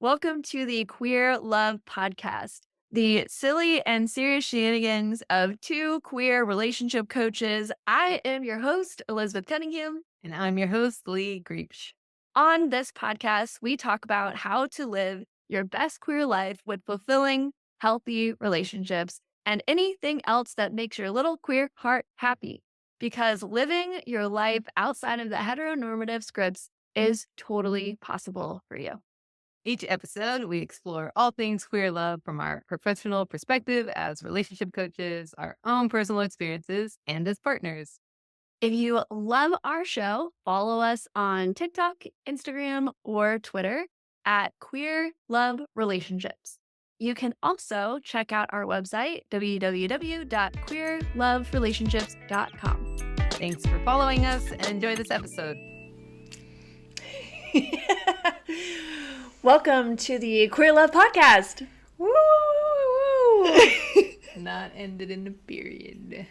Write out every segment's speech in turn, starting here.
Welcome to the Queer Love Podcast, the silly and serious shenanigans of two queer relationship coaches. I am your host, Elizabeth Cunningham. And I'm your host, Lee Greeps. On this podcast, we talk about how to live your best queer life with fulfilling, healthy relationships and anything else that makes your little queer heart happy. Because living your life outside of the heteronormative scripts is totally possible for you. Each episode, we explore all things queer love from our professional perspective as relationship coaches, our own personal experiences, and as partners. If you love our show, follow us on TikTok, Instagram, or Twitter at Queer Love Relationships. You can also check out our website, www.queerloverelationships.com. Thanks for following us and enjoy this episode. Welcome to the Queer Love Podcast. Woo! Not ended in a period.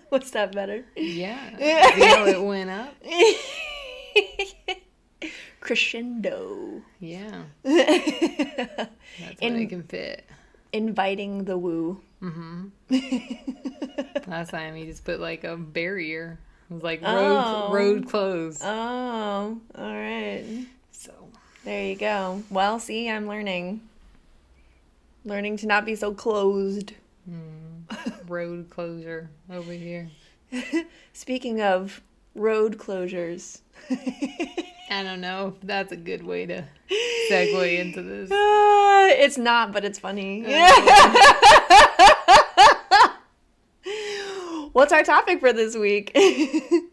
What's that better? Yeah. See how it went up? Crescendo. Yeah. That's what it can fit. Inviting the woo. Mm-hmm. Last time he just put like a barrier. It was like road closed. Oh, all right. So there you go. Well, see, I'm learning to not be so closed. Road closure over here. Speaking of road closures. I don't know if that's a good way to segue into this. It's not, but it's funny. What's our topic for this week? Man,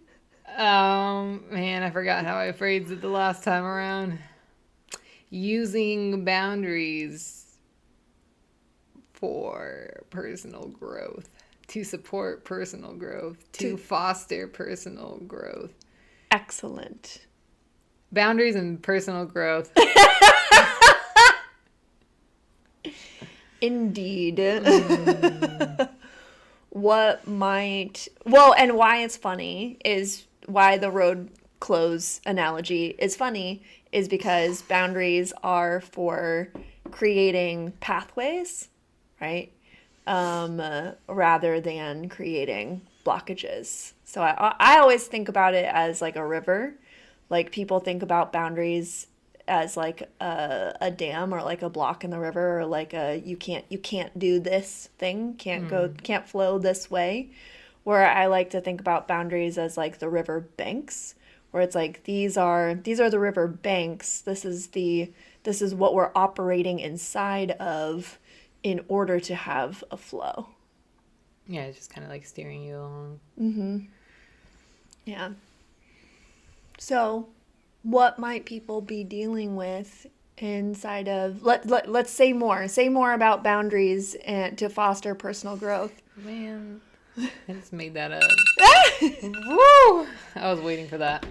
I forgot how I phrased it the last time around. Using boundaries for personal growth, to support personal growth, to foster personal growth. Excellent. Boundaries and personal growth. Indeed. And why it's funny is why the road close analogy is funny is because boundaries are for creating pathways, right? Rather than creating blockages. So I always think about it as like a river. Like people think about boundaries as like a dam or like a block in the river, or like you can't do this thing, can't flow this way. Where I like to think about boundaries as like the river banks, where it's like these are the river banks. This is what we're operating inside of in order to have a flow. Yeah, it's just kind of like steering you along. Mm-hmm. Yeah. So, what might people be dealing with inside of let's say more about boundaries and to foster personal growth. Man, I just made that up. Woo! I was waiting for that.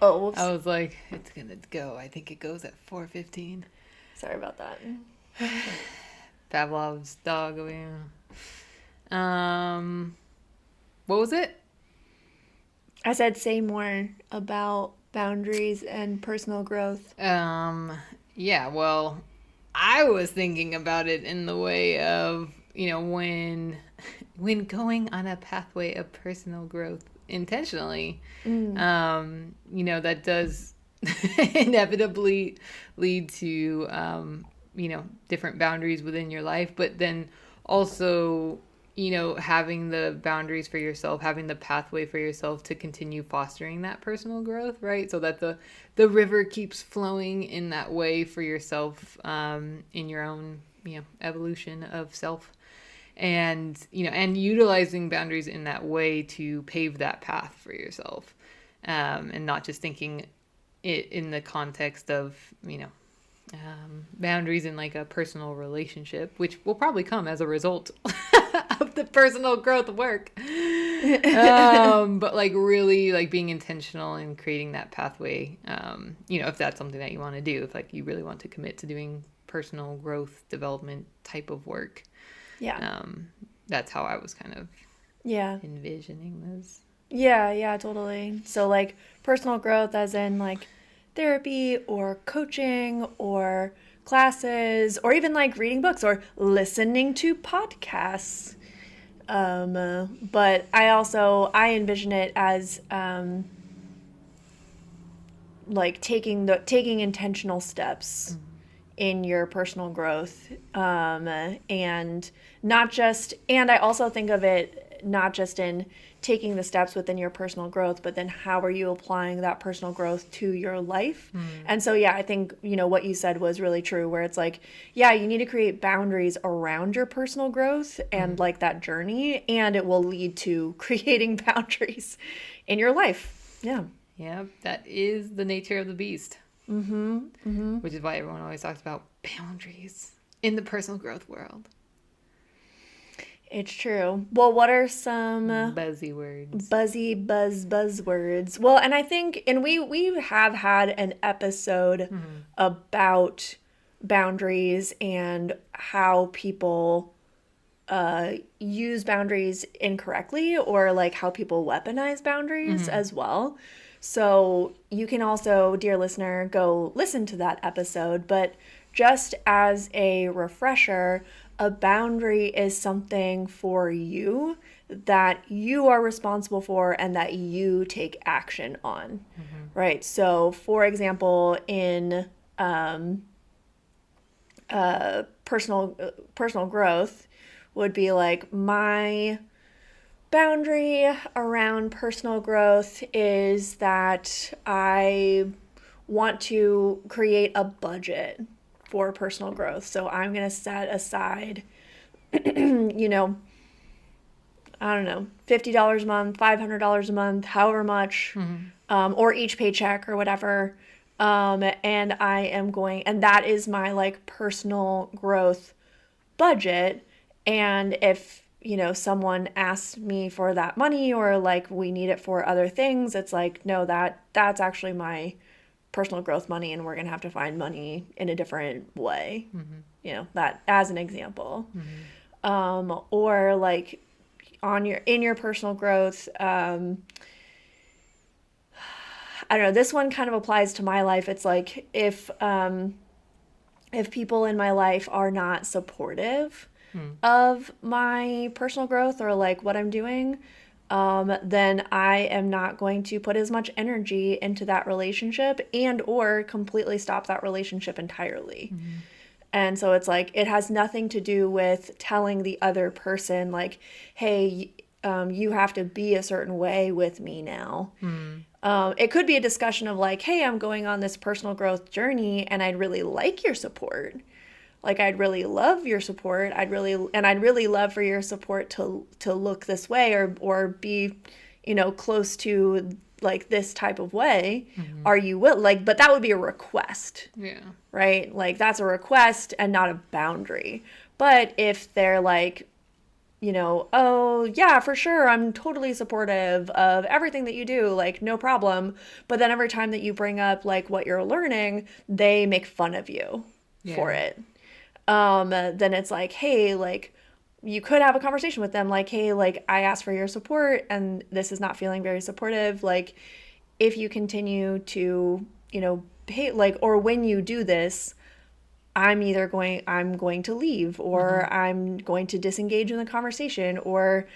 Whoops. I was like, it's gonna go. I think it goes at 4:15. Sorry about that. Pavlov's dog over here. What was it? I said say more about boundaries and personal growth. Yeah, well, I was thinking about it in the way of, when going on a pathway of personal growth intentionally, that does inevitably lead to, different boundaries within your life, but then also, having the boundaries for yourself, having the pathway for yourself to continue fostering that personal growth, right? So that the river keeps flowing in that way for yourself, in your own, evolution of self. And, and utilizing boundaries in that way to pave that path for yourself. And not just thinking it in the context of, boundaries in like a personal relationship, which will probably come as a result of the personal growth work. But like really like being intentional in creating that pathway, if that's something that you want to do, if like you really want to commit to doing personal growth development type of work. Yeah. That's how I was kind of envisioning this. Yeah, totally. So like personal growth as in like therapy or coaching or classes or even like reading books or listening to podcasts. But I envision it as like taking intentional steps in your personal growth, and not just and I also think of it not just in taking the steps within your personal growth, but then how are you applying that personal growth to your life. And so yeah, I think what you said was really true, where it's like, yeah, you need to create boundaries around your personal growth and like that journey, and it will lead to creating boundaries in your life. Yeah. Yeah, that is the nature of the beast. Which is why everyone always talks about boundaries in the personal growth world. It's true. Well, what are some Buzzy words. buzzwords? Well, and I think, and we have had an episode about boundaries and how people use boundaries incorrectly, or like how people weaponize boundaries as well. So you can also, dear listener, go listen to that episode. But just as a refresher, a boundary is something for you that you are responsible for and that you take action on, right? So, for example, in personal growth would be like, my boundary around personal growth is that I want to create a budget for personal growth. So I'm going to set aside, I don't know, $50 a month, $500 a month, however much, or each paycheck or whatever. And and that is my like personal growth budget. And if, someone asks me for that money, or like we need it for other things, it's like, no, that's actually my personal growth money, and we're going to have to find money in a different way. That as an example. Or like in your personal growth, I don't know, this one kind of applies to my life. It's like, if people in my life are not supportive of my personal growth or like what I'm doing, then I am not going to put as much energy into that relationship, and or completely stop that relationship entirely. And so it's like, it has nothing to do with telling the other person like, hey, you have to be a certain way with me now. It could be a discussion of like, hey, I'm going on this personal growth journey and I'd really like your support. Like, I'd really love your support. I'd really love for your support to look this way, or be, close to like this type of way. Are you like, but that would be a request. Yeah. Right? Like, that's a request and not a boundary. But if they're like, oh yeah, for sure, I'm totally supportive of everything that you do, like no problem. But then every time that you bring up like what you're learning, they make fun of you for it. Then it's like, hey, like, you could have a conversation with them like, hey, like, I asked for your support and this is not feeling very supportive. Like, if you continue to, pay, like, or when you do this, I'm going to leave, or I'm going to disengage in the conversation, or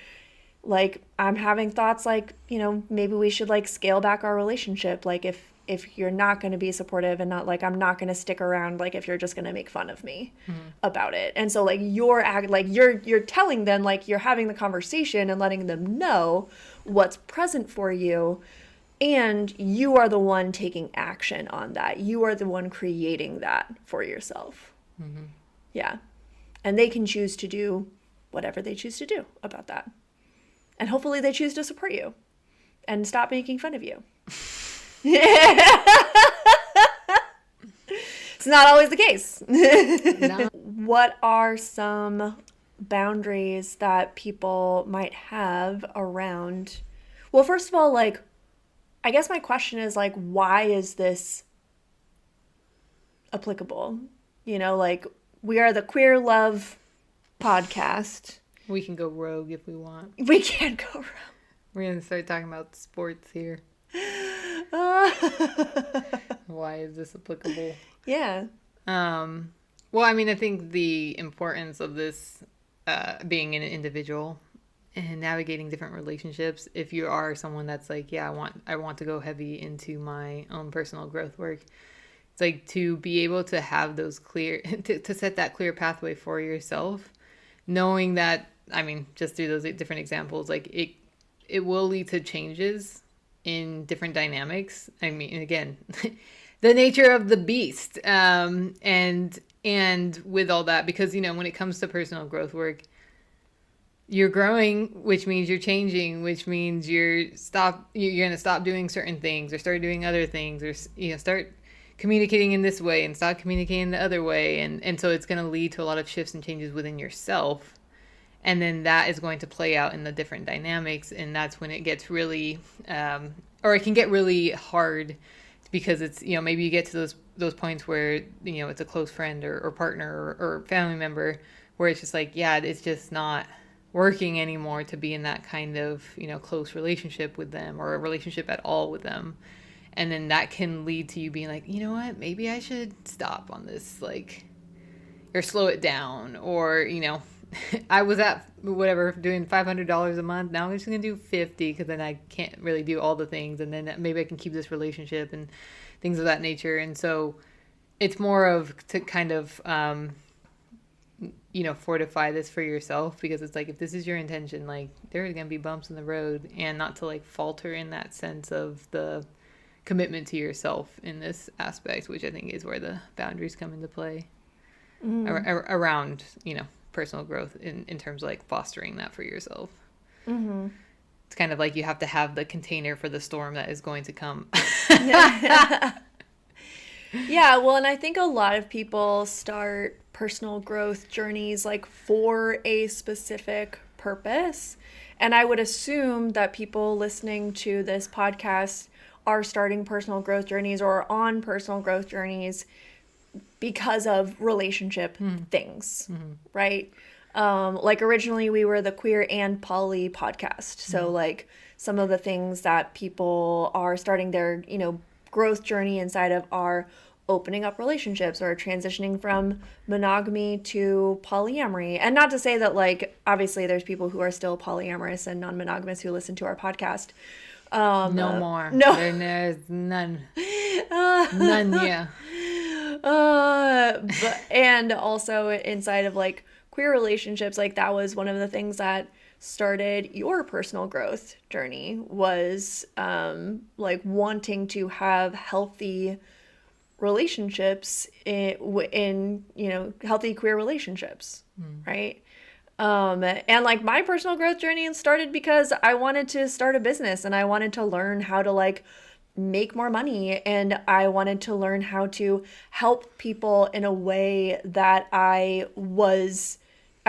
like, I'm having thoughts like, maybe we should like scale back our relationship. Like, if you're not going to be supportive, and not like, I'm not going to stick around, like if you're just going to make fun of me about it. And so like, you're telling them, like, you're having the conversation and letting them know what's present for you, and you are the one taking action on that. You are the one creating that for yourself. Yeah. And they can choose to do whatever they choose to do about that. And hopefully they choose to support you and stop making fun of you. It's not always the case. No. What are some boundaries that people might have around? Well, first of all, like, I guess my question is like, why is this applicable? Like, we are the Queer Love podcast. We can go rogue if we want. We can't go wrong. We're going to start talking about sports here. Why is this applicable? Yeah. Well, I mean, I think the importance of this being an individual and navigating different relationships. If you are someone that's like, yeah, I want to go heavy into my own personal growth work. It's like to be able to have those clear to set that clear pathway for yourself, knowing that, I mean, just through those different examples, like it will lead to changes in different dynamics. I mean, again, the nature of the beast, and with all that, because when it comes to personal growth work, you're growing, which means you're changing, which means you're gonna stop doing certain things or start doing other things, or start communicating in this way and stop communicating the other way, and so it's going to lead to a lot of shifts and changes within yourself, and then that is going to play out in the different dynamics, and that's when it gets really or it can get really hard, because it's maybe you get to those points where it's a close friend or partner or family member, where it's just like, yeah, it's just not working anymore to be in that kind of close relationship with them, or a relationship at all with them. And then that can lead to you being like, you know what, maybe I should stop on this, like, or slow it down. Or, I was at whatever doing $500 a month. Now I'm just going to do 50, because then I can't really do all the things. And then maybe I can keep this relationship and things of that nature. And so it's more of to kind of, fortify this for yourself, because it's like, if this is your intention, like, there's going to be bumps in the road, and not to like falter in that sense of the commitment to yourself in this aspect, which I think is where the boundaries come into play around, personal growth in terms of like fostering that for yourself. Mm-hmm. It's kind of like you have to have the container for the storm that is going to come. Yeah, well, and I think a lot of people start personal growth journeys like for a specific purpose. And I would assume that people listening to this podcast are starting personal growth journeys or on personal growth journeys because of relationship things, right? Like originally we were the Queer and Poly podcast. So like some of the things that people are starting their, growth journey inside of are opening up relationships or transitioning from monogamy to polyamory. And not to say that, like, obviously there's people who are still polyamorous and non-monogamous who listen to our podcast. No more. No. There's none. None, yeah. But and also inside of like queer relationships, like that was one of the things that started your personal growth journey, was like wanting to have healthy relationships in healthy queer relationships, right? And like my personal growth journey started because I wanted to start a business and I wanted to learn how to like make more money, and I wanted to learn how to help people in a way that I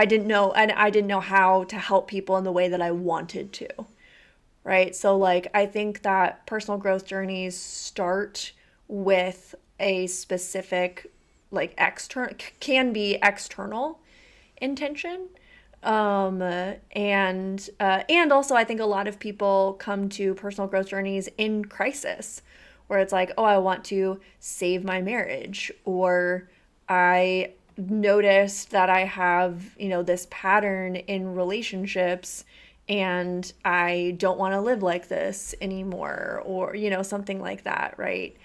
didn't know, and I didn't know how to help people in the way that I wanted to, right? So like I think that personal growth journeys start with a specific, like, can be external intention. And also I think a lot of people come to personal growth journeys in crisis, where it's like, oh, I want to save my marriage, or I noticed that I have, this pattern in relationships and I don't want to live like this anymore, or, something like that, right?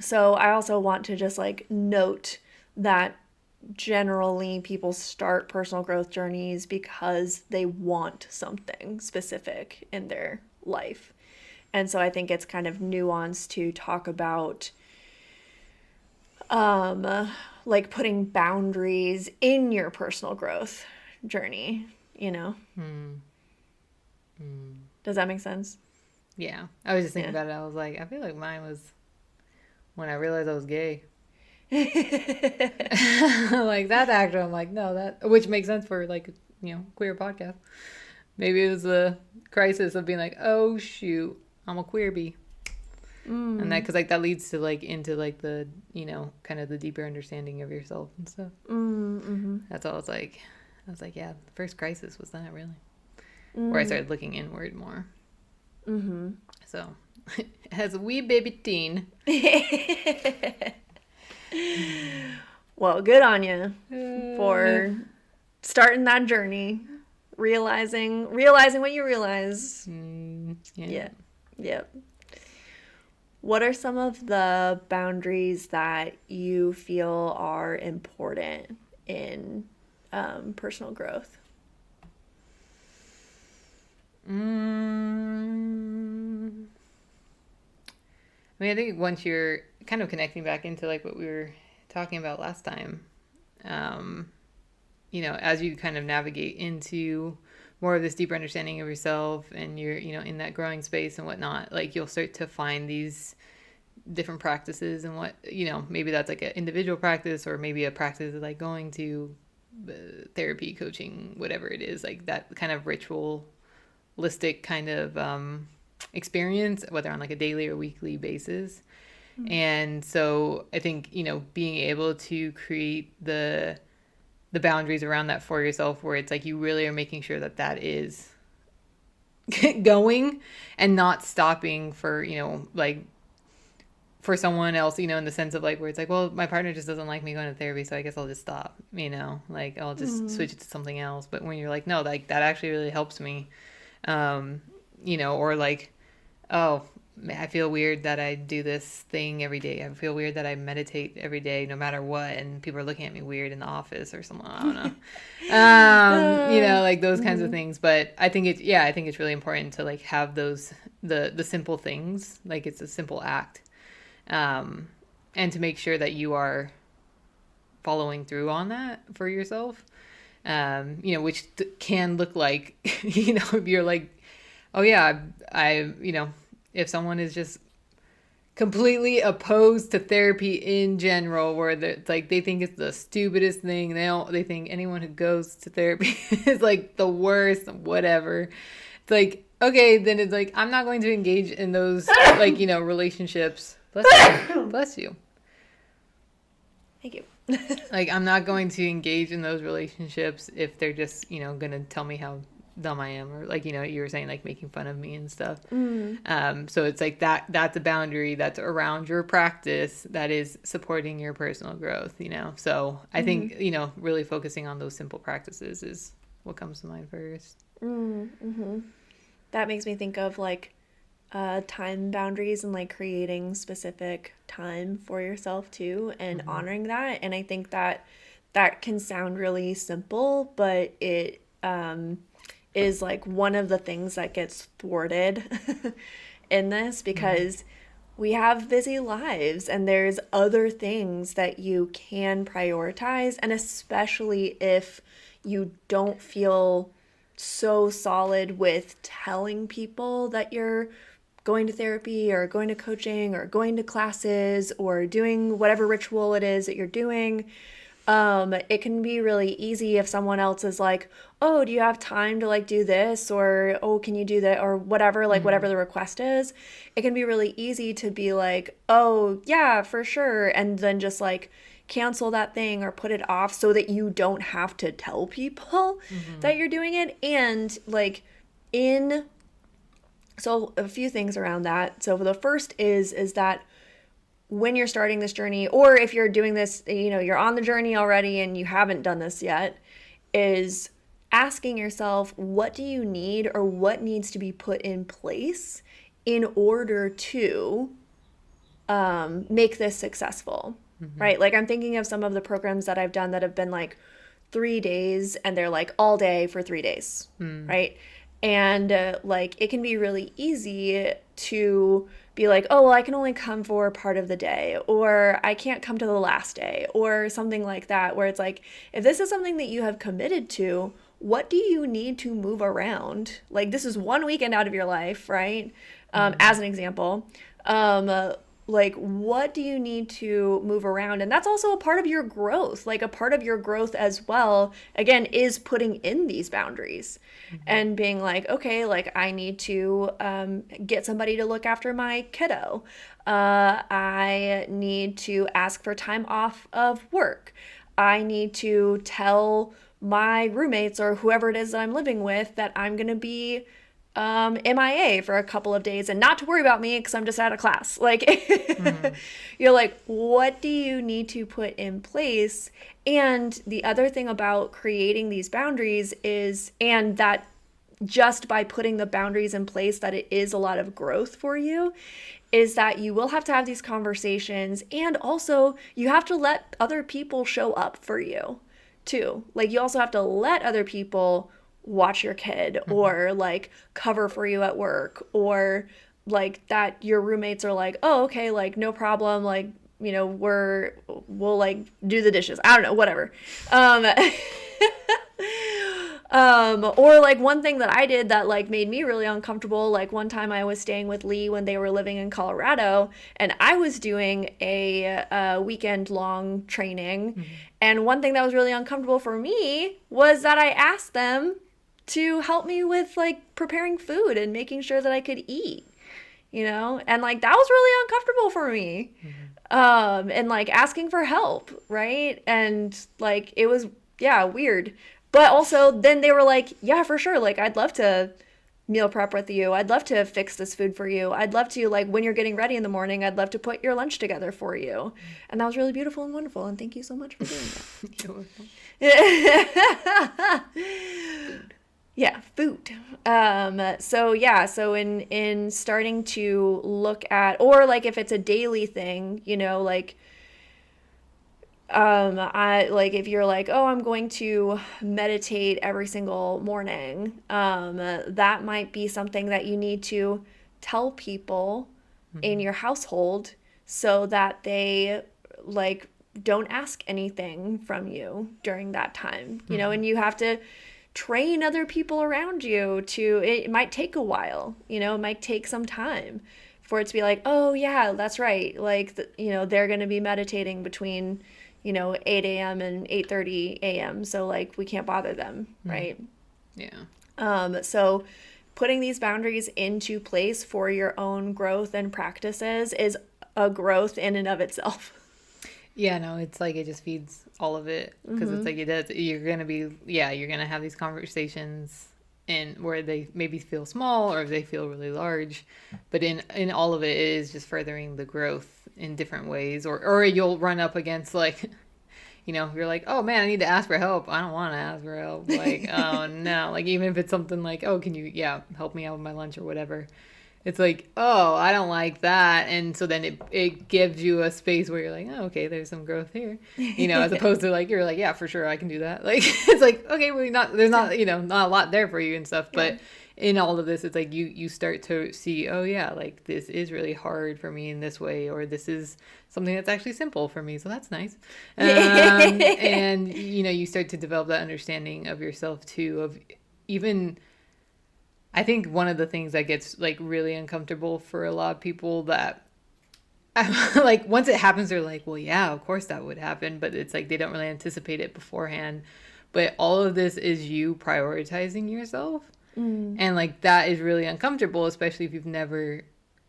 So I also want to just like note that generally people start personal growth journeys because they want something specific in their life. And so I think it's kind of nuanced to talk about like putting boundaries in your personal growth journey, Does that make sense? Yeah. I was just thinking about it. I was like, I feel like mine was when I realized I was gay. Like that actor, I'm like, no, that, which makes sense for like, queer podcast. Maybe it was a crisis of being like, oh shoot, I'm a queer bee. And that, because like that leads to like into like the kind of the deeper understanding of yourself and stuff. That's all. It's like, I was like, yeah, the first crisis was that, really, where I started looking inward more. Mm-hmm. So, as a wee baby teen. Well, good on you Uh, for starting that journey, realizing what you realize. yeah. Yeah. Yep. What are some of the boundaries that you feel are important in personal growth? Mm, I mean, I think once you're kind of connecting back into like what we were talking about last time, um, as you kind of navigate into more of this deeper understanding of yourself and you're, in that growing space and whatnot, like you'll start to find these different practices and what, maybe that's like an individual practice or maybe a practice of like going to therapy, coaching, whatever it is, like that kind of ritualistic kind of experience, whether on like a daily or weekly basis. And so I think, being able to create the boundaries around that for yourself where it's like you really are making sure that that is going and not stopping for, like for someone else, in the sense of like where it's like, well, my partner just doesn't like me going to therapy, so I guess I'll just stop, like I'll just Mm. switch it to something else. But when you're like, no, like that actually really helps me, um, or like, oh, I feel weird that I do this thing every day. I feel weird that I meditate every day, no matter what, and people are looking at me weird in the office or something. I don't know. Like those kinds of Mm-hmm. things. But I think it's really important to like have those the simple things, like it's a simple act, um, and to make sure that you are following through on that for yourself. Which can look like, if you're like, oh yeah, if someone is just completely opposed to therapy in general, where it's like they think it's the stupidest thing. They think anyone who goes to therapy is like the worst, whatever. It's like, okay, then it's like I'm not going to engage in those like, relationships. Bless you. Bless you. Thank you. Like I'm not going to engage in those relationships if they're just, gonna tell me how dumb I am, or like, you were saying, like making fun of me and stuff. Mm. So it's like that's a boundary that's around your practice that is supporting your personal growth, So I Mm-hmm. think, really focusing on those simple practices is what comes to mind first. Mm-hmm. That makes me think of like time boundaries and like creating specific time for yourself too and Mm-hmm. honoring that. And I think that that can sound really simple, but it is like one of the things that gets thwarted in this Mm-hmm. because we have busy lives and there's other things that you can prioritize. And especially if you don't feel so solid with telling people that you're going to therapy or going to coaching or going to classes or doing whatever ritual it is that you're doing, it can be really easy if someone else is like, oh, do you have time to like do this? Or, oh, can you do that? Or whatever, like Mm-hmm. whatever the request is. It can be really easy to be like, oh, yeah, for sure. And then just like cancel that thing or put it off so that you don't have to tell people Mm-hmm. that you're doing it. And like, in so a few things around that. So the first is that when you're starting this journey, or if you're doing this, you're on the journey already and you haven't done this yet, is asking yourself, what do you need or what needs to be put in place in order to make this successful, Mm-hmm. right? Like I'm thinking of some of the programs that I've done that have been like 3 days and they're like all day for 3 days, Mm-hmm. right? And like it can be really easy to be like, oh, well, I can only come for part of the day, or I can't come to the last day, or something like that, where it's like, if this is something that you have committed to, what do you need to move around? Like, this is one weekend out of your life, right? Mm-hmm. As an example. Like, what do you need to move around? And that's also a part of your growth. Like, a part of your growth as well, again, is putting in these boundaries Mm-hmm. and being like, okay, like, I need to get somebody to look after my kiddo. I need to ask for time off of work. I need to tell my roommates or whoever it is that I'm living with that I'm going to be MIA for a couple of days and not to worry about me because I'm just out of class. Like, Mm-hmm. you're like, what do you need to put in place? And the other thing about creating these boundaries is, and that just by putting the boundaries in place, that it is a lot of growth for you, is that you will have to have these conversations. And also, you have to let other people show up for you too. Like, you also have to let other people watch your kid Mm-hmm. or like cover for you at work, or like that your roommates are like, oh, okay, like no problem, like, we'll like do the dishes. I don't know, whatever. Um, or like one thing that I did that like made me really uncomfortable, like one time I was staying with Lee when they were living in Colorado, and I was doing a weekend long training. Mm-hmm. And one thing that was really uncomfortable for me was that I asked them to help me with like preparing food and making sure that I could eat, and like that was really uncomfortable for me. Mm-hmm. And like asking for help, right? And like it was, yeah, weird. But also then they were like, yeah, for sure, like I'd love to meal prep with you. I'd love to fix this food for you. I'd love to, like, when you're getting ready in the morning, I'd love to put your lunch together for you. And that was really beautiful and wonderful, and thank you so much for doing You're welcome. that. Food. Yeah, food. So yeah, so in starting to look at, or like if it's a daily thing, like I like if you're like, oh, I'm going to meditate every single morning, that might be something that you need to tell people in Mm-hmm. your household so that they like don't ask anything from you during that time, Mm-hmm. and you have to train other people around you to, it might take a while, it might take some time for it to be like, oh yeah, that's right, like they're going to be meditating between 8 a.m. and 8:30 a.m., so like we can't bother them, Mm-hmm. right? Yeah. So putting these boundaries into place for your own growth and practices is a growth in and of itself. Yeah, no, it's like it just feeds all of it because it's Mm-hmm. like it does. You're gonna be, yeah, you're gonna have these conversations and where they maybe feel small or they feel really large, but in all of it is just furthering the growth in different ways. Or you'll run up against like, you're like, oh man, I need to ask for help. I don't want to ask for help. Like, oh no, like even if it's something like, oh, can you, yeah, help me out with my lunch or whatever. It's like, oh, I don't like that. And so then it gives you a space where you're like, oh, okay, there's some growth here. As opposed to like, you're like, yeah, for sure, I can do that. Like, it's like, okay, well, there's not, not a lot there for you and stuff. Yeah. But in all of this, it's like you start to see, oh, yeah, like this is really hard for me in this way, or this is something that's actually simple for me. So that's nice. And, you start to develop that understanding of yourself too, of even I think one of the things that gets like really uncomfortable for a lot of people that like once it happens, they're like, well, yeah, of course that would happen. But it's like they don't really anticipate it beforehand. But all of this is you prioritizing yourself. Mm. And like that is really uncomfortable, especially if you've never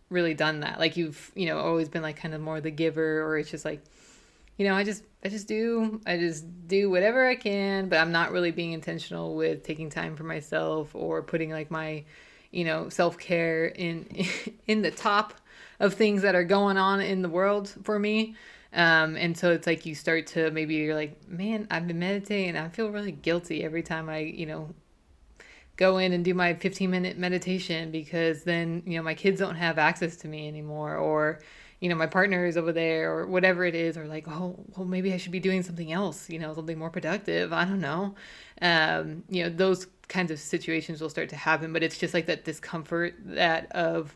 really done that. Like you've, always been like kind of more the giver, or it's just like, I just do whatever I can, but I'm not really being intentional with taking time for myself or putting like my, self-care in in the top of things that are going on in the world for me. And so it's like you start to maybe you're like, man, I've been meditating and I feel really guilty every time I, go in and do my 15-minute meditation because then, my kids don't have access to me anymore, or my partner is over there or whatever it is, or like, oh, well, maybe I should be doing something else, something more productive. I don't know. Those kinds of situations will start to happen, but it's just like that discomfort that of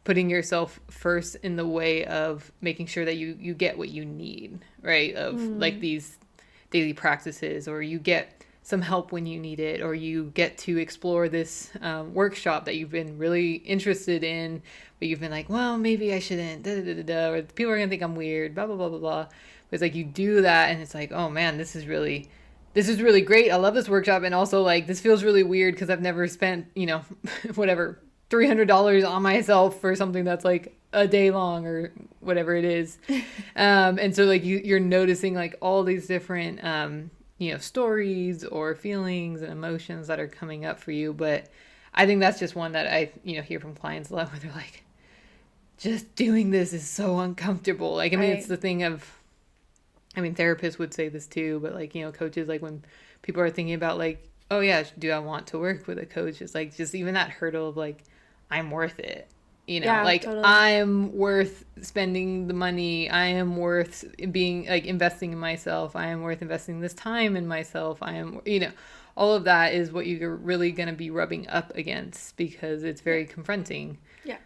putting yourself first in the way of making sure that you get what you need, right? Of like Mm. these daily practices, or you get some help when you need it, or you get to explore this workshop that you've been really interested in, but you've been like, well, maybe I shouldn't, da, da, da, da, or people are gonna think I'm weird, blah blah blah blah blah. But it's like you do that, and it's like, oh man, this is really great. I love this workshop, and also like this feels really weird because I've never spent whatever $300 on myself for something that's like a day long or whatever it is. And so like you're noticing like all these different stories or feelings and emotions that are coming up for you. But I think that's just one that I, hear from clients a lot where they're like, just doing this is so uncomfortable. Like, I mean, it's Right. the thing of, I mean, therapists would say this too, but like, coaches, like when people are thinking about like, oh yeah, do I want to work with a coach? It's like, just even that hurdle of like, I'm worth it. Yeah, Like totally. I'm worth spending the money. I am worth being like investing in myself. I am worth investing this time in myself. I am, all of that is what you're really going to be rubbing up against because it's Yeah. very confronting. Yeah.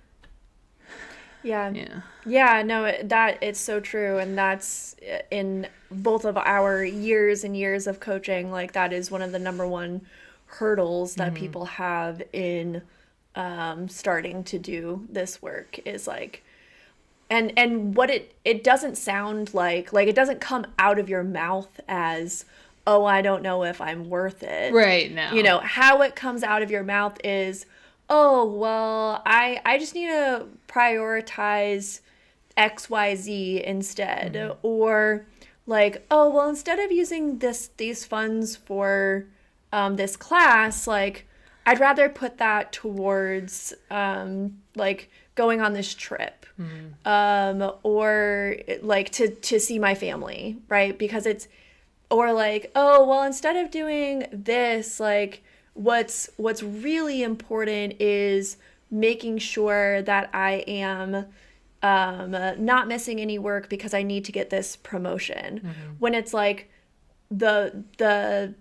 Yeah. Yeah. Yeah, no, that it's so true. And that's in both of our years and years of coaching, like that is one of the number one hurdles that Mm-hmm. people have in starting to do this work is like, and what it doesn't sound like it doesn't come out of your mouth as, oh, I don't know if I'm worth it. Right You now. know, how it comes out of your mouth is, oh, well, I just need to prioritize XYZ Mm-hmm. instead. Or like, oh, well, instead of using these funds for this class, like I'd rather put that towards like going on this trip, Mm-hmm. or like to see my family, right? Because it's, or like, oh, well, instead of doing this, like what's really important is making sure that I am not missing any work because I need to get this promotion. Mm-hmm. When it's like the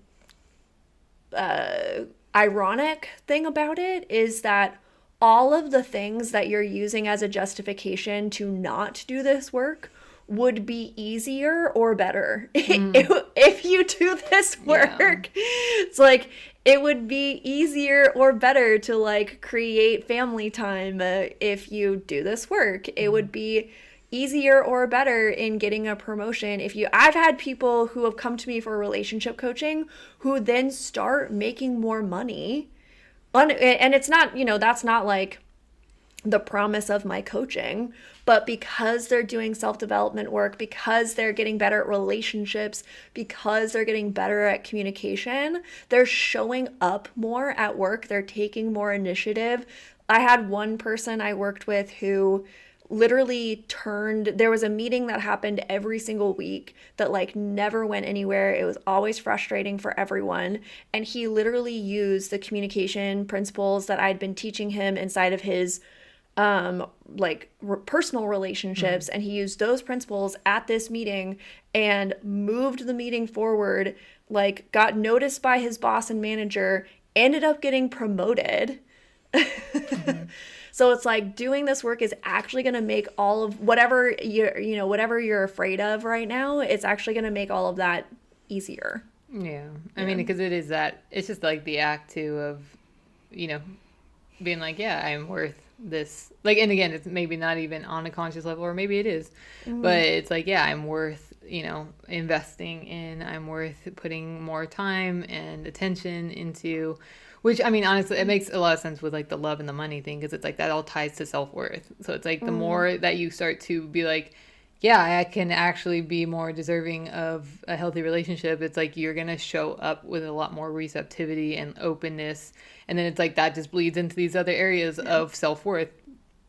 ironic thing about it is that all of the things that you're using as a justification to not do this work would be easier or better Mm-hmm. if you do this Yeah. work. It's like it would be easier or better to like create family time if you do this work. It Mm-hmm. would be easier or better in getting a promotion if you, I've had people who have come to me for relationship coaching who then start making more money and it's not, that's not like the promise of my coaching, but because they're doing self-development work, because they're getting better at relationships, because they're getting better at communication, they're showing up more at work, they're taking more initiative. I had one person I worked with who literally turned, there was a meeting that happened every single week that like never went anywhere. It was always frustrating for everyone, and he literally used the communication principles that I'd been teaching him inside of his personal Mm-hmm. relationships, and he used those principles at this meeting and moved the meeting forward, like got noticed by his boss and manager, ended up getting promoted. Mm-hmm. So it's like doing this work is actually going to make all of whatever whatever you're afraid of right now, it's actually going to make all of that easier. Yeah. I Yeah. mean, because it is that, it's just like the act too of, you know, being like, yeah, I'm worth this. Like, and again, it's maybe not even on a conscious level, or maybe it is, but Mm-hmm. it's like, yeah, I'm worth, investing in, I'm worth putting more time and attention into, which, I mean, honestly, it makes a lot of sense with like the love and the money thing, because it's like that all ties to self worth. So it's like the Mm-hmm. more that you start to be like, yeah, I can actually be more deserving of a healthy relationship. It's like you're going to show up with a lot more receptivity and openness. And then it's like that just bleeds into these other areas Yeah. of self worth,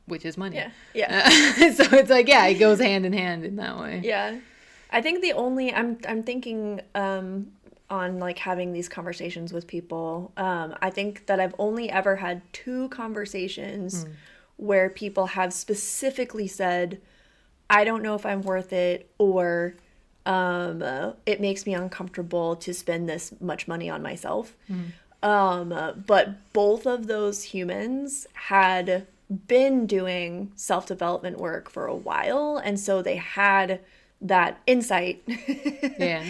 which is money. Yeah. Yeah. So it's like, yeah, it goes hand in hand in that way. Yeah. I think the only I'm thinking on like having these conversations with people. I think that I've only ever had two conversations Mm. where people have specifically said, I don't know if I'm worth it, or it makes me uncomfortable to spend this much money on myself. Mm. But both of those humans had been doing self development work for a while. And so they had that insight Yeah.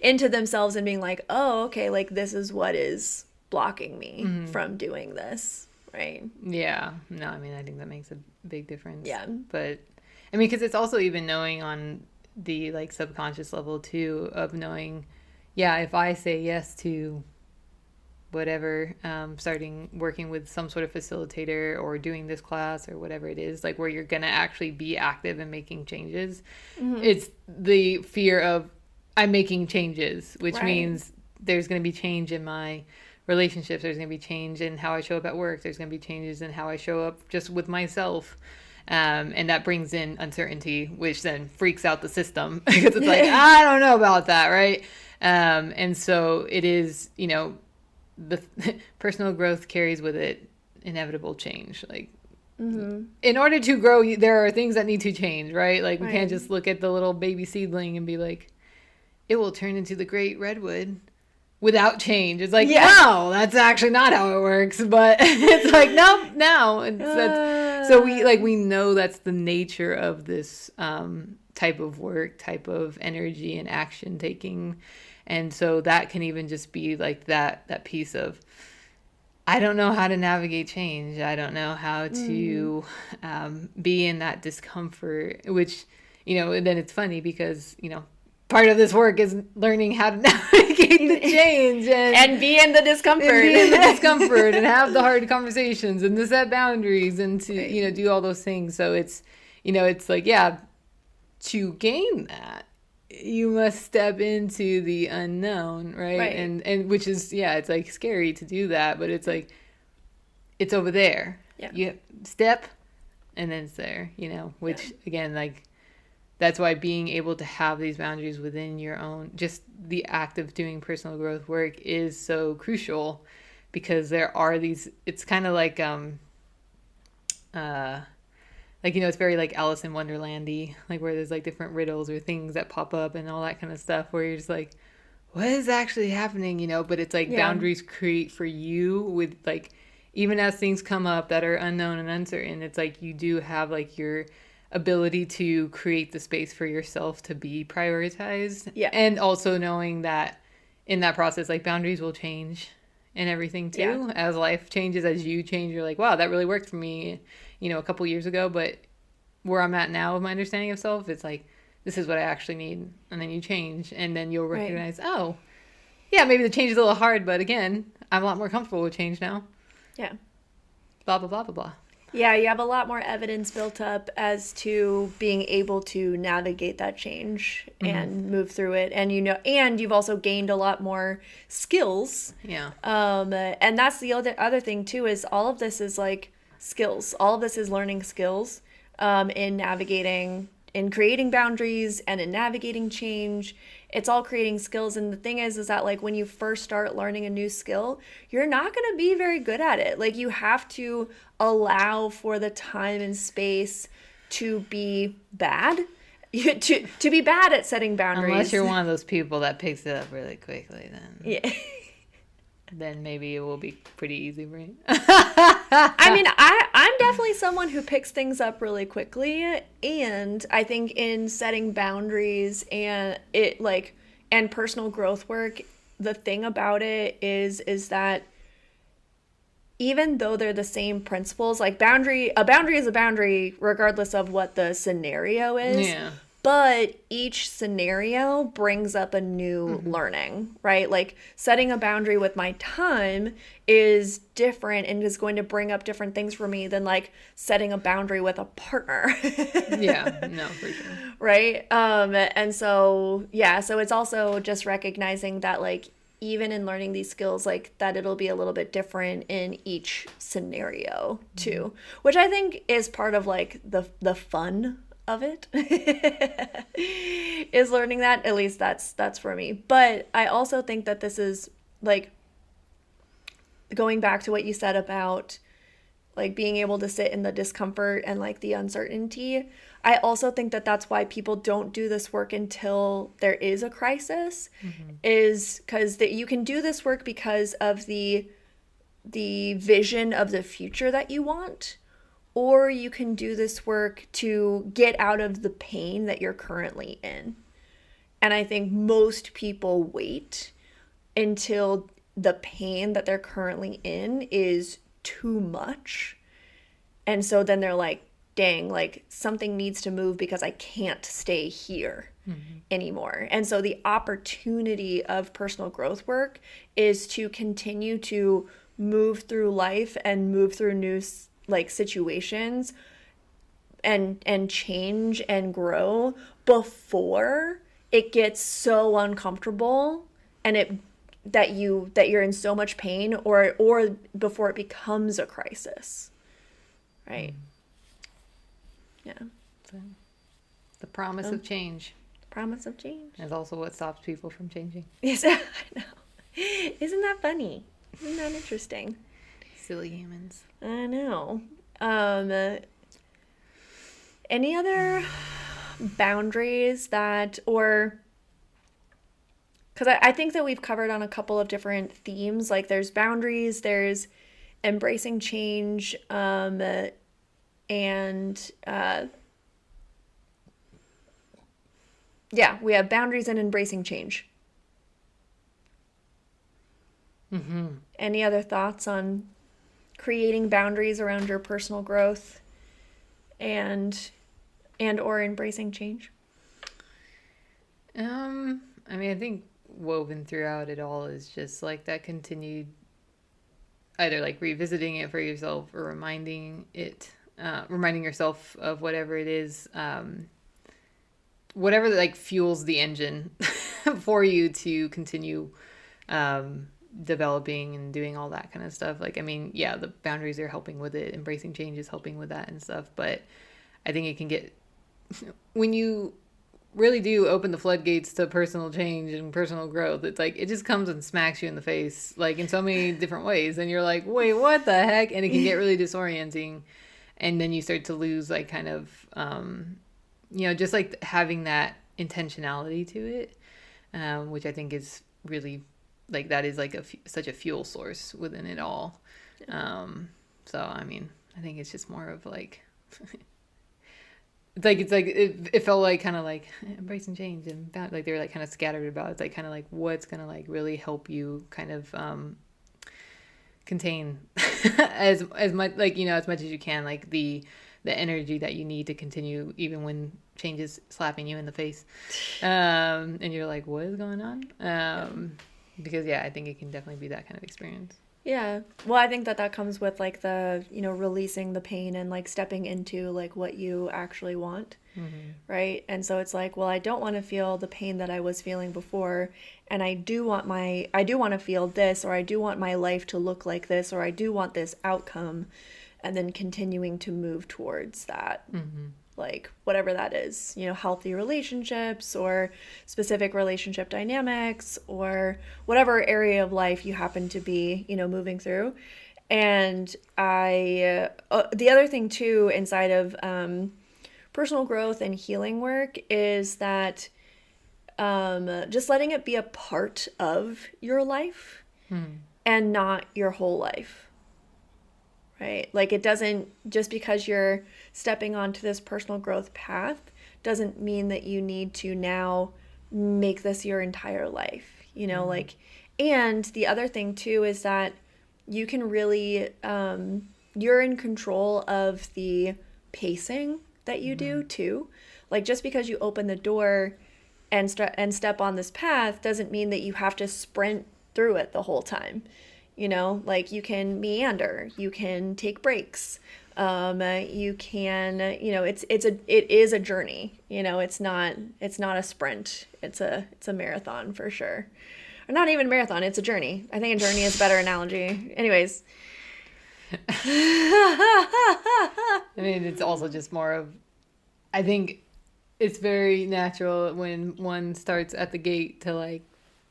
into themselves and being like, oh, okay, like this is what is blocking me Mm. from doing this. Right. Yeah. No, I mean, I think that makes a big difference. Yeah. But I mean, because it's also even knowing on the like subconscious level too, of knowing, yeah, if I say yes to whatever, starting working with some sort of facilitator or doing this class or whatever it is, like where you're going to actually be active and making changes, Mm-hmm. it's the fear of I'm making changes, which Right. means there's going to be change in my relationships. There's going to be change in how I show up at work. There's going to be changes in how I show up just with myself. And that brings in uncertainty, which then freaks out the system because it's like, I don't know about that, right? And so it is, the personal growth carries with it inevitable change. Like, in order to grow, there are things that need to change, right? Like, we can't just look at the little baby seedling and be like, it will turn into the great redwood without change. It's like, no, that's actually not how it works. But it's like, nope, no. So we know that's the nature of this type of work, type of energy and action taking. And so that can even just be like that piece of, I don't know how to navigate change. I don't know how to be in that discomfort, which, and then it's funny because, part of this work is learning how to navigate the change and be in the discomfort. And have the hard conversations and to set boundaries and to, do all those things. So it's, it's like, to gain that, you must step into the unknown, right? And which is, it's like scary to do that, but it's like, it's over there. Yeah. You step and then it's there, which again, like, that's why being able to have these boundaries within your own, just the act of doing personal growth work is so crucial, because there are these, it's kind of like, it's very like Alice in Wonderland-y, like where there's like different riddles or things that pop up and all that kind of stuff where you're just like, what is actually happening, but it's like boundaries create for you with like, even as things come up that are unknown and uncertain, it's like you do have like your ability to create the space for yourself to be prioritized. Yeah. And also knowing that in that process, like boundaries will change and everything too. As life changes, as you change, you're like, wow, that really worked for me, a couple years ago. But where I'm at now with my understanding of self, it's like, this is what I actually need. And then you change and then you'll recognize, oh, yeah, maybe the change is a little hard, but again, I'm a lot more comfortable with change now. Yeah. Blah, blah, blah, blah, blah. Yeah, you have a lot more evidence built up as to being able to navigate that change and move through it. And and you've also gained a lot more skills. Yeah. And that's the other thing too, is all of this is like skills. All of this is learning skills in navigating, in creating boundaries and in navigating change. It's all creating skills. And the thing is that like when you first start learning a new skill, you're not going to be very good at it. Like you have to allow for the time and space to be bad, to be bad at setting boundaries. Unless you're one of those people that picks it up really quickly, then yeah. Then maybe it will be pretty easy, right? I mean, I'm definitely someone who picks things up really quickly, and I think in setting boundaries and and personal growth work, the thing about it is that even though they're the same principles, like a boundary is a boundary regardless of what the scenario is. Yeah. But each scenario brings up a new learning, right? Like setting a boundary with my time is different and is going to bring up different things for me than like setting a boundary with a partner. Yeah, no, for sure. Right? And so, so it's also just recognizing that like even in learning these skills, like that it'll be a little bit different in each scenario too, which I think is part of like the fun of it is learning that. At least that's for me. But I also think that this is like going back to what you said about like being able to sit in the discomfort and like the uncertainty. I also think that that's why people don't do this work until there is a crisis, is because that you can do this work because of the vision of the future that you want. Or you can do this work to get out of the pain that you're currently in. And I think most people wait until the pain that they're currently in is too much. And so then they're like, dang, like something needs to move because I can't stay here anymore. And so the opportunity of personal growth work is to continue to move through life and move through new like situations and change and grow before it gets so uncomfortable and that you're in so much pain, or before it becomes a crisis, right? Yeah. So, the promise of change Promise of change. is also what stops people from changing. Yes, I know. Isn't that funny? Isn't that interesting? Silly humans. I know. Any other boundaries that, or because I think that we've covered on a couple of different themes. Like there's boundaries, there's embracing change, and yeah, we have boundaries and embracing change. Mm-hmm. Any other thoughts on creating boundaries around your personal growth and or embracing change? I mean, I think woven throughout it all is just like that continued, either like revisiting it for yourself or reminding yourself of whatever it is, whatever like fuels the engine for you to continue developing and doing all that kind of stuff. Like, I mean, yeah, the boundaries are helping with it, embracing change is helping with that and stuff, but I think it can get, when you really do open the floodgates to personal change and personal growth, it's like it just comes and smacks you in the face like in so many different ways, and you're like, wait, what the heck? And it can get really disorienting, and then you start to lose like kind of just like having that intentionality to it, which I think is really like, that is like such a fuel source within it all. So I mean, I think it's just more of like it felt like kind of like embracing change and like they were like kind of scattered about. It's like kind of like what's gonna like really help you kind of contain as much, like, as much as you can, like the energy that you need to continue even when change is slapping you in the face, and you're like, what is going on? Because yeah, I think it can definitely be that kind of experience. Yeah. Well, I think that comes with like the, releasing the pain and like stepping into like what you actually want. Mm-hmm. Right? And so it's like, well, I don't want to feel the pain that I was feeling before, and I do want to feel this, or I do want my life to look like this, or I do want this outcome, and then continuing to move towards that. Mm-hmm. Like whatever that is, healthy relationships or specific relationship dynamics or whatever area of life you happen to be, moving through. And the other thing too, inside of personal growth and healing work, is that just letting it be a part of your life and not your whole life. Right? Like it doesn't, just because you're stepping onto this personal growth path doesn't mean that you need to now make this your entire life, like, and the other thing too is that you can really, you're in control of the pacing that you do too. Like just because you open the door and step on this path doesn't mean that you have to sprint through it the whole time. Like you can meander, you can take breaks, you can, it is a journey, it's not a sprint, it's a marathon for sure. Or not even a marathon, it's a journey. I think a journey is a better analogy. Anyways. I mean, it's also just more of, I think it's very natural when one starts at the gate to like,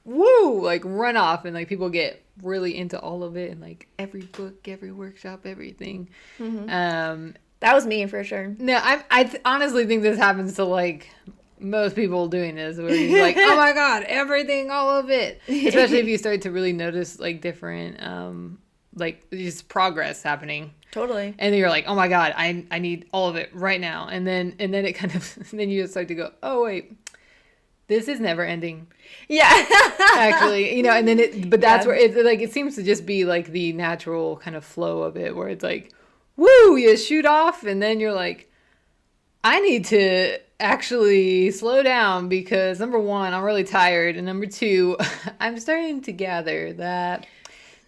woo, like run off, and like people get really into all of it, and like every book, every workshop, everything. Mm-hmm. That was me for sure. No, I honestly think this happens to like most people doing this, where you're like, oh my god, everything, all of it. Especially if you start to really notice like different like just progress happening. Totally. And then you're like, oh my god, I need all of it right now. And then it kind of then you start to go, oh wait, this is never ending. Yeah. Actually, and then but that's where it seems to just be like the natural kind of flow of it, where it's like, woo, you shoot off, and then you're like, I need to actually slow down because number one, I'm really tired, and number two, I'm starting to gather that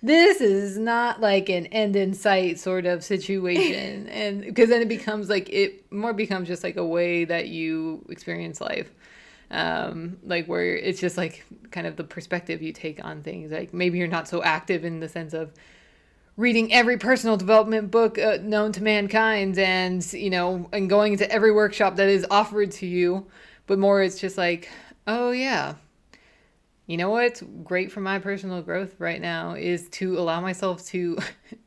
this is not like an end in sight sort of situation. And because then it becomes just like a way that you experience life. Like where it's just like kind of the perspective you take on things. Like maybe you're not so active in the sense of reading every personal development book known to mankind, and and going into every workshop that is offered to you, but more it's just like, oh yeah, you know what's great for my personal growth right now is to allow myself to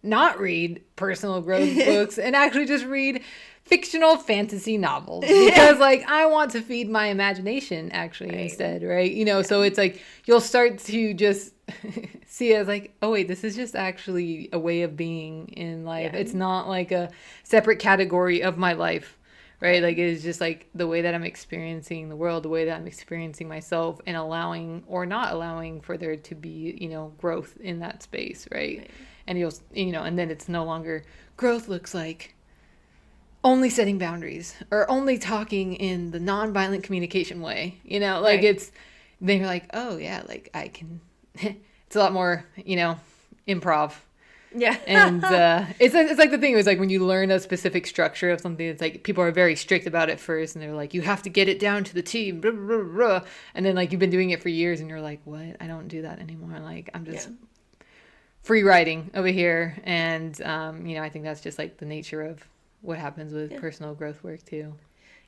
not read personal growth books and actually just read fictional fantasy novels, because like I want to feed my imagination actually instead, right? So it's like you'll start to just see it as like, oh wait, this is just actually a way of being in life. It's not like a separate category of my life, right? Like it is just like the way that I'm experiencing the world, the way that I'm experiencing myself, and allowing or not allowing for there to be, growth in that space, right? And and then it's no longer growth looks like only setting boundaries or only talking in the nonviolent communication way, it's, then you're like, oh yeah, like I can, it's a lot more, improv. Yeah. And it's like the thing is like when you learn a specific structure of something, it's like people are very strict about it first, and they're like, you have to get it down to the T, blah, blah, blah. And then like you've been doing it for years and you're like, what? I don't do that anymore. Like I'm just free writing over here. And I think that's just like the nature of what happens with personal growth work too.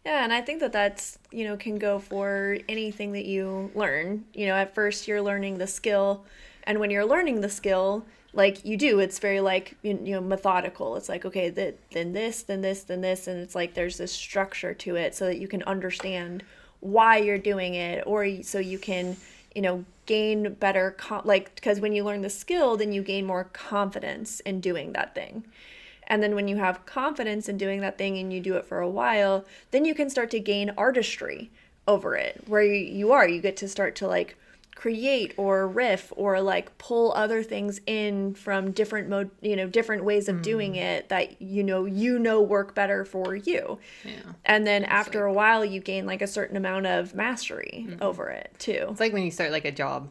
Yeah, and I think that that's, can go for anything that you learn. At first you're learning the skill, and when you're learning the skill, like you do, it's very like, methodical. It's like, okay, then this, then this, then this, and it's like there's this structure to it so that you can understand why you're doing it, or so you can, gain better, because when you learn the skill, then you gain more confidence in doing that thing. And then when you have confidence in doing that thing and you do it for a while, then you can start to gain artistry over it, where you get to start to like create or riff or like pull other things in from different different ways of doing it that work better for you. Yeah. And then after a while you gain like a certain amount of mastery over it too. It's like when you start like a job,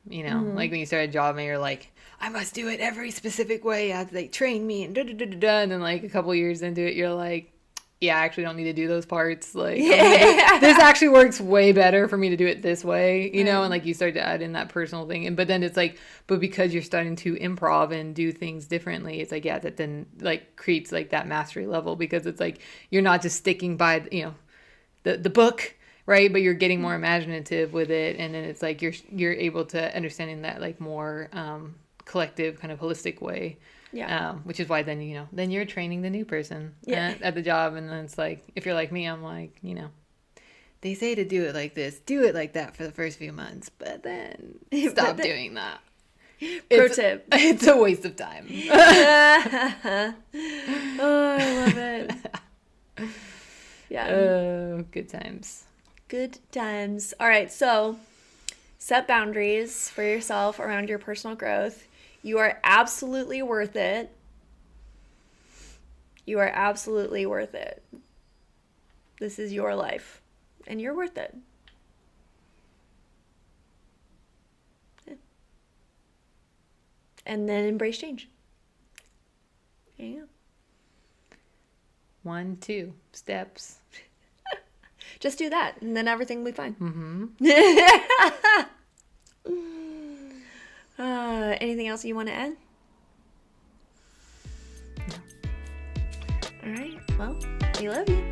like when you start a job and you're like, I must do it every specific way as they train me and and then like a couple years into it you're like, yeah, I actually don't need to do those parts. Like this actually works way better for me to do it this way, and like you start to add in that personal thing. But then it's like, but because you're starting to improv and do things differently, it's like, yeah, that then like creates like that mastery level, because it's like you're not just sticking by the book, right? But you're getting more imaginative with it, and then it's like you're able to understand in that like more collective kind of holistic way. Yeah. Which is why then, then you're training the new person at the job. And then it's like, if you're like me, I'm like, they say to do it like this, do it like that for the first few months, but then stop doing that. Pro tip. It's a waste of time. Oh, I love it. Yeah. Oh, good times. Good times. All right. So set boundaries for yourself around your personal growth. You are absolutely worth it. You are absolutely worth it. This is your life, and you're worth it. Yeah. And then embrace change. There you go. 1, 2 steps. Just do that, and then everything will be fine. Anything else you want to add? No. All right. Well, we love you.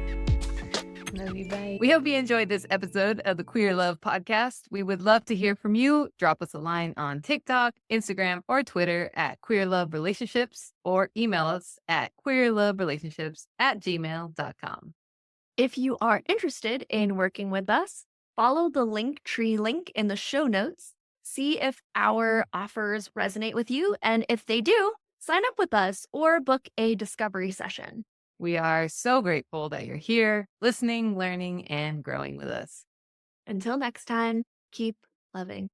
Love you. Bye. We hope you enjoyed this episode of the Queer Love Podcast. We would love to hear from you. Drop us a line on TikTok, Instagram, or Twitter at Queer Love Relationships, or email us at queerloverelationships@gmail.com. If you are interested in working with us, follow the Linktree link in the show notes. See if our offers resonate with you, and if they do, sign up with us or book a discovery session. We are so grateful that you're here, listening, learning, and growing with us. Until next time, keep loving.